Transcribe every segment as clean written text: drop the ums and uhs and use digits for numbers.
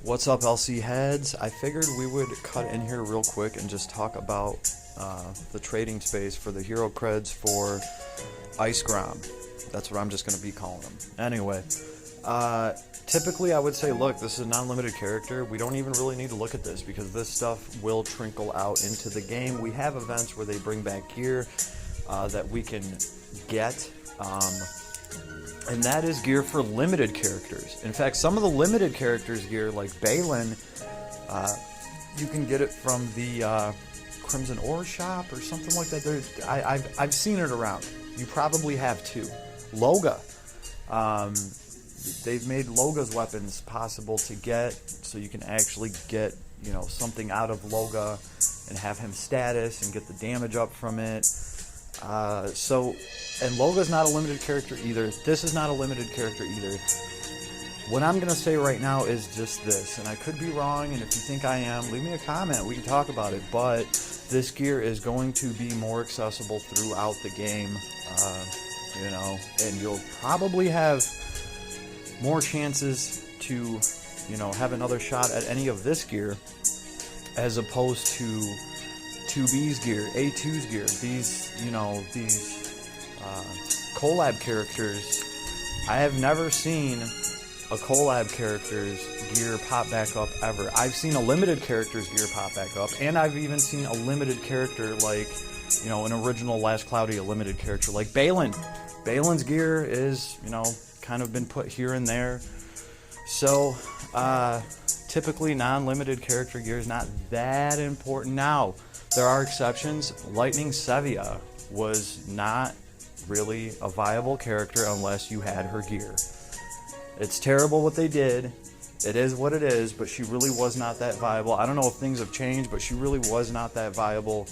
What's up, LC heads? I figured we would cut in here real quick and just talk about the trading space for the hero creds for Ice Grom. That's what I'm just going to be calling them. Anyway, typically I would say, look, this is a non-limited character. We don't even really need to look at this because this stuff will trickle out into the game. We have events where they bring back gear that we can get. And that is gear for limited characters. In fact, some of the limited characters gear, like Balin, you can get it from the Crimson Ore shop or something like that. I've seen it around. You probably have too. Loga. They've made Loga's weapons possible to get, so you can actually get, something out of Loga and have him status and get the damage up from it. And Loga's not a limited character either. This is not a limited character either. What I'm going to say right now is just this, and I could be wrong, and if you think I am, leave me a comment. We can talk about it, but this gear is going to be more accessible throughout the game, and you'll probably have more chances to, have another shot at any of this gear as opposed to 2B's gear, A2's gear, these collab characters. I have never seen a collab character's gear pop back up ever. I've seen a limited character's gear pop back up, and I've even seen a limited character like, an original Last Cloudia limited character like Balin. Balin's gear is, kind of been put here and there. So, typically non-limited character gear is not that important. Now, there are exceptions. Lightning Sevilla was not really a viable character unless you had her gear. It's terrible what they did. It is what it is, but she really was not that viable. I don't know if things have changed, but she really was not that viable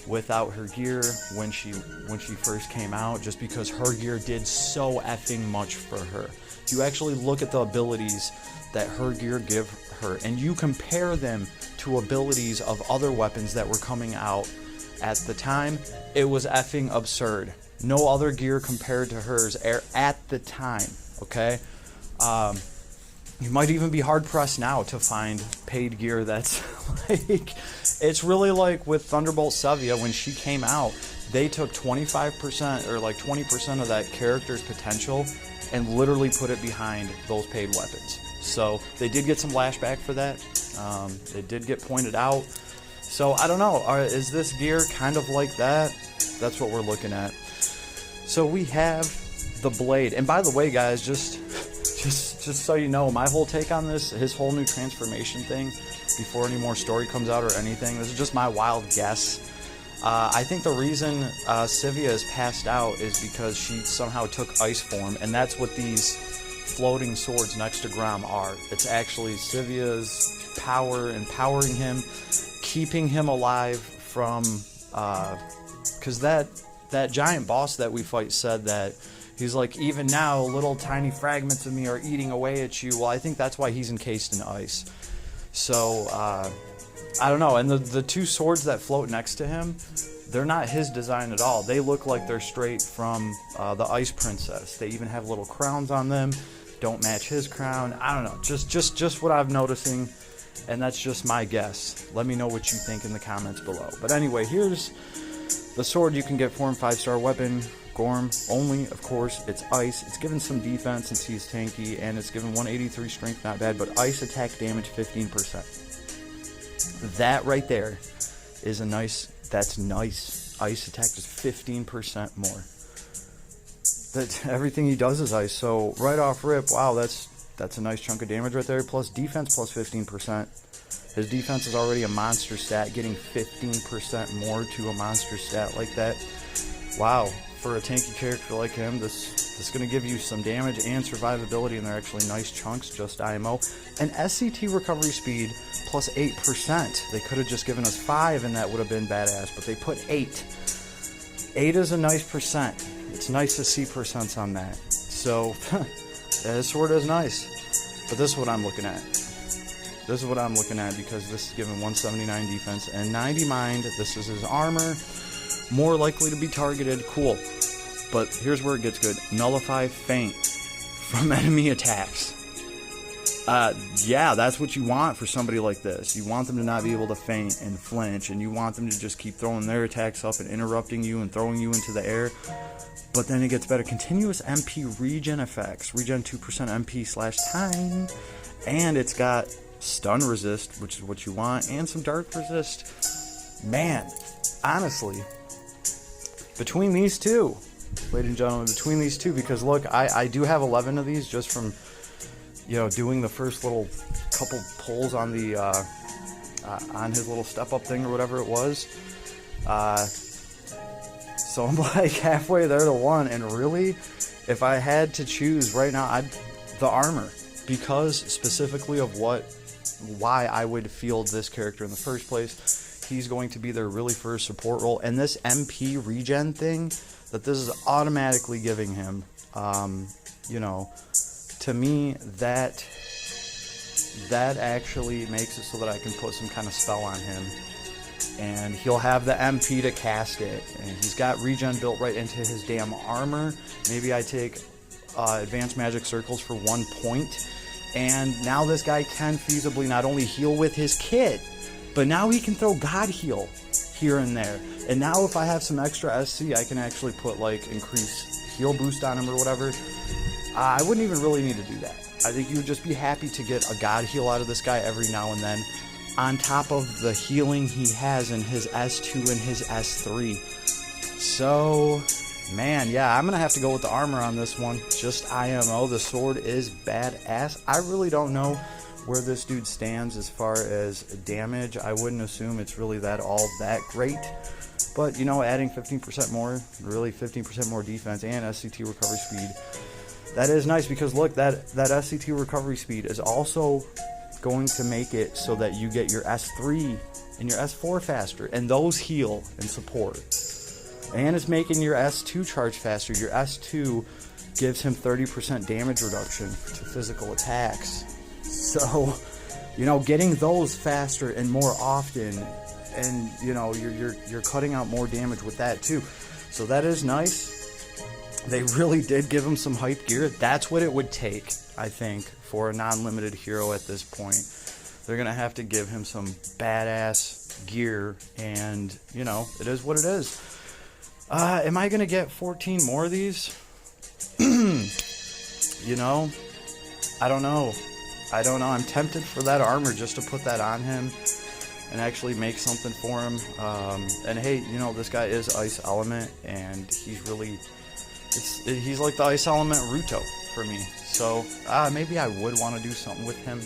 without her gear when she first came out, just because her gear did so effing much for her. If you actually look at the abilities that her gear give her, and you compare them to abilities of other weapons that were coming out at the time, it was effing absurd. No other gear compared to hers at the time, okay? You might even be hard-pressed now to find paid gear that's like... It's really like with Thunderbolt Sevilla, when she came out, they took 25% or like 20% of that character's potential and literally put it behind those paid weapons. So they did get some lashback for that. It did get pointed out. So I don't know, is this gear kind of like that? That's what we're looking at. So we have the blade. And by the way, guys, just so you know, my whole take on this, his whole new transformation thing, before any more story comes out or anything, this is just my wild guess. I think the reason Sevilla is passed out is because she somehow took ice form, and that's what these floating swords next to Grom are. It's actually Sevilla's power, empowering him, keeping him alive from... because that giant boss that we fight said that he's like, even now, little tiny fragments of me are eating away at you. Well, I think that's why he's encased in ice. So, I don't know. And the two swords that float next to him, they're not his design at all. They look like they're straight from the Ice Princess. They even have little crowns on them. Don't match his crown. I don't know. Just what I'm noticing. And that's just my guess. Let me know what you think in the comments below. But anyway, here's the sword you can get for him. 5-star weapon. Gorm only, of course. It's ice. It's given some defense since he's tanky, and it's given 183 strength, not bad, but ice attack damage 15%. That right there is that's nice. Ice attack is 15% more. Everything he does is ice, so right off rip, wow, that's a nice chunk of damage right there, plus defense plus 15%. His defense is already a monster stat, getting 15% more to a monster stat like that. Wow. For a tanky character like him, this is going to give you some damage and survivability, and they're actually nice chunks, just IMO. And SCT recovery speed plus 8%. They could have just given us 5 and that would have been badass, but they put 8. 8 is a nice percent. It's nice to see percents on that. So, this sword is nice. But this is what I'm looking at. This is what I'm looking at because this is given 179 defense and 90 mind. This is his armor. More likely to be targeted, cool. But here's where it gets good. Nullify feint from enemy attacks. Yeah, that's what you want for somebody like this. You want them to not be able to feint and flinch, and you want them to just keep throwing their attacks up and interrupting you and throwing you into the air. But then it gets better. Continuous MP regen effects. Regen 2% MP/time. And it's got stun resist, which is what you want, and some dark resist. Man, honestly, between these two, ladies and gentlemen, between these two, because look, I do have 11 of these just from, doing the first little couple pulls on the on his little step up thing or whatever it was. So I'm like halfway there to one, and really, if I had to choose right now, the armor, because specifically of why I would field this character in the first place. He's going to be there really for his support role, and this MP regen thing that this is automatically giving him, to me, that actually makes it so that I can put some kind of spell on him, and he'll have the MP to cast it, and he's got regen built right into his damn armor. Maybe I take advanced magic circles for 1 point, and now this guy can feasibly not only heal with his kit, but now he can throw God Heal here and there. And now if I have some extra SC, I can actually put like increased heal boost on him or whatever. I wouldn't even really need to do that. I think you would just be happy to get a God Heal out of this guy every now and then, on top of the healing he has in his S2 and his S3. So, man, yeah, I'm going to have to go with the armor on this one. Just IMO. The sword is badass. I really don't know where this dude stands as far as damage. I wouldn't assume it's really all that great. But, adding 15% more, really 15% more defense and SCT recovery speed, that is nice, because look, that SCT recovery speed is also going to make it so that you get your S3 and your S4 faster, and those heal and support. And it's making your S2 charge faster. Your S2 gives him 30% damage reduction to physical attacks. So, getting those faster and more often, and you're cutting out more damage with that too. So that is nice. They really did give him some hype gear. That's what it would take, I think, for a non-limited hero at this point. They're going to have to give him some badass gear, and, it is what it is. Am I going to get 14 more of these? I don't know. I'm tempted for that armor just to put that on him and actually make something for him. And hey, this guy is Ice Element, and he's really... he's like the Ice Element Ruto for me. So maybe I would want to do something with him.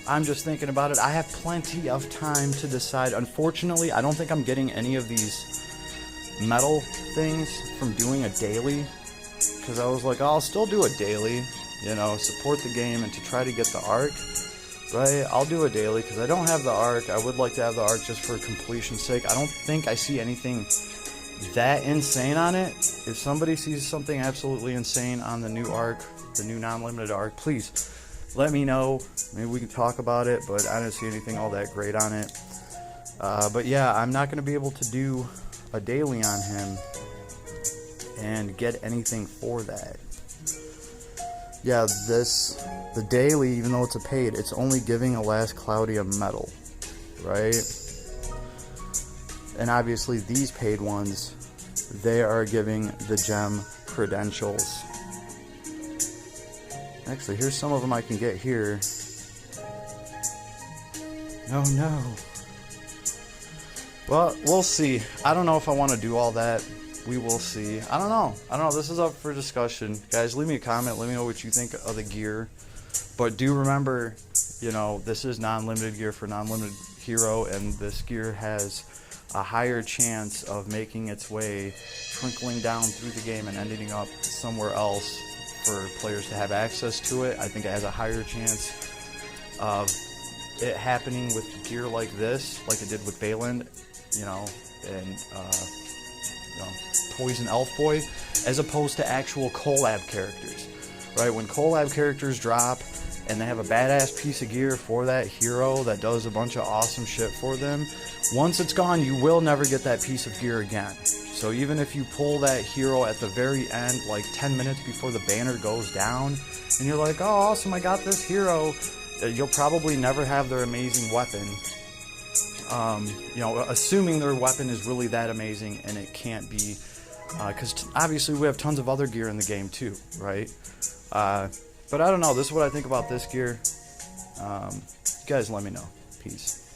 I'm just thinking about it. I have plenty of time to decide. Unfortunately, I don't think I'm getting any of these metal things from doing a daily, because I was like, I'll still do a daily, support the game and to try to get the arc. Right, I'll do a daily because I don't have the arc. I would like to have the arc just for completion's sake. I don't think I see anything that insane on it. If somebody sees something absolutely insane on the new arc, the new non-limited arc, please let me know. Maybe we can talk about it, but I didn't see anything all that great on it. But yeah, I'm not going to be able to do a daily on him and get anything for that. Yeah, the daily, even though it's a paid, it's only giving a last Cloudia medal, right? And obviously these paid ones, they are giving the gem credentials. Actually, here's some of them I can get here. Oh no. Well, we'll see. I don't know if I want to do all that. We will see. I don't know. This is up for discussion. Guys, leave me a comment. Let me know what you think of the gear. But do remember, this is non-limited gear for non-limited hero, and this gear has a higher chance of making its way, trickling down through the game and ending up somewhere else for players to have access to it. I think it has a higher chance of it happening with gear like this, like it did with Bayland, and Poison Elf Boy, as opposed to actual collab characters, right? When collab characters drop and they have a badass piece of gear for that hero that does a bunch of awesome shit for them, once it's gone, you will never get that piece of gear again. So even if you pull that hero at the very end, like 10 minutes before the banner goes down, and you're like, oh, awesome, I got this hero, you'll probably never have their amazing weapon. You know, assuming their weapon is really that amazing, and it can't be, because obviously we have tons of other gear in the game too, right? But I don't know, this is what I think about this gear. You guys let me know. Peace.